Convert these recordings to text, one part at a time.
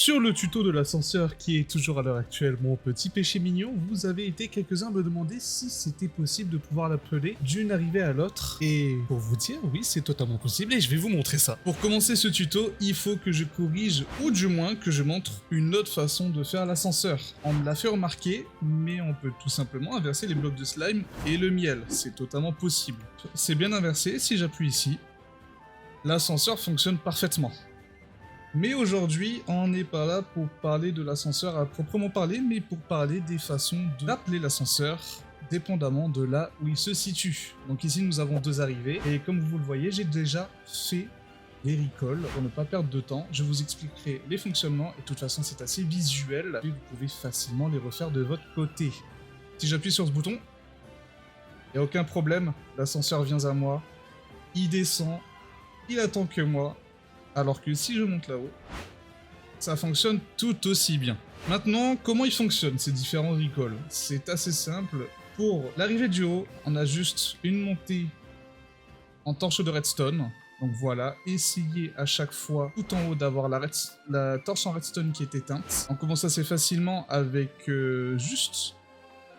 Sur le tuto de l'ascenseur qui est toujours à l'heure actuelle mon petit péché mignon, vous avez été quelques-uns à me demander si c'était possible de pouvoir l'appeler d'une arrivée à l'autre. Et pour vous dire, oui, c'est totalement possible et je vais vous montrer ça. Pour commencer ce tuto, il faut que je corrige ou du moins que je montre une autre façon de faire l'ascenseur. On me l'a fait remarquer, mais on peut tout simplement inverser les blocs de slime et le miel. C'est totalement possible. C'est bien inversé, si j'appuie ici, l'ascenseur fonctionne parfaitement. Mais aujourd'hui, on n'est pas là pour parler de l'ascenseur à proprement parler, mais pour parler des façons d'appeler l'ascenseur, dépendamment de là où il se situe. Donc ici, nous avons deux arrivées, et comme vous le voyez, j'ai déjà fait les recalls. Pour ne pas perdre de temps, je vous expliquerai les fonctionnements, et de toute façon, c'est assez visuel, et vous pouvez facilement les refaire de votre côté. Si j'appuie sur ce bouton, il n'y a aucun problème, l'ascenseur vient à moi, il descend, il attend que moi. Alors que si je monte là-haut, ça fonctionne tout aussi bien. Maintenant, comment ils fonctionnent ces différents recalls? C'est assez simple. Pour l'arrivée du haut, on a juste une montée en torche de redstone. Donc voilà, essayez à chaque fois tout en haut d'avoir la torche en redstone qui est éteinte. On commence assez facilement avec juste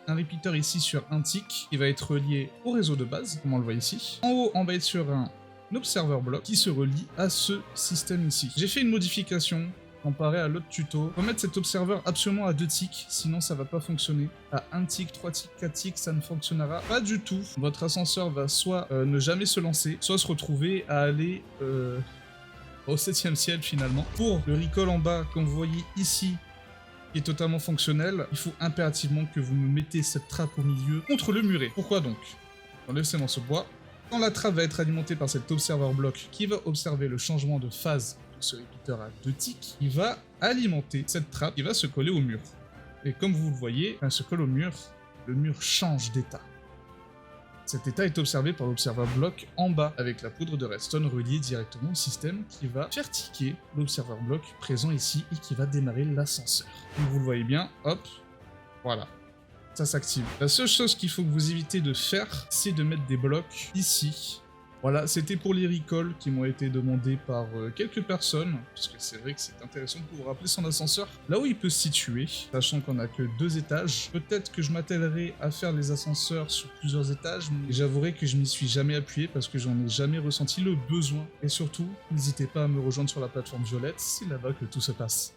un repeater ici sur un tick qui va être relié au réseau de base, comme on le voit ici. En haut, on va être sur un observer block qui se relie à ce système ici. J'ai fait une modification comparé à l'autre tuto. On va mettre cet observer absolument à 2 ticks, sinon ça va pas fonctionner. À 1 tick, 3 ticks, 4 ticks, ça ne fonctionnera pas du tout. Votre ascenseur va soit ne jamais se lancer, soit se retrouver à aller au 7e ciel finalement. Pour le recall en bas, comme vous voyez ici, qui est totalement fonctionnel, il faut impérativement que vous me mettez cette trappe au milieu contre le muret. Pourquoi donc? J'enlève ces morceaux de bois. Quand la trappe va être alimentée par cet observer block qui va observer le changement de phase de ce repeater à 2 ticks, il va alimenter cette trappe qui va se coller au mur. Et comme vous le voyez, quand elle se colle au mur, le mur change d'état. Cet état est observé par l'observer block en bas, avec la poudre de redstone reliée directement au système qui va faire ticker l'observer block présent ici et qui va démarrer l'ascenseur. Comme vous le voyez bien, hop, voilà. Ça s'active. La seule chose qu'il faut que vous évitez de faire, c'est de mettre des blocs ici. Voilà, c'était pour les recalls qui m'ont été demandés par quelques personnes, parce que c'est vrai que c'est intéressant de pouvoir rappeler son ascenseur là où il peut se situer, sachant qu'on n'a que 2 étages. Peut-être que je m'attellerai à faire les ascenseurs sur plusieurs étages, mais j'avouerai que je m'y suis jamais appuyé parce que j'en ai jamais ressenti le besoin. Et surtout, n'hésitez pas à me rejoindre sur la plateforme violette, c'est là-bas que tout se passe.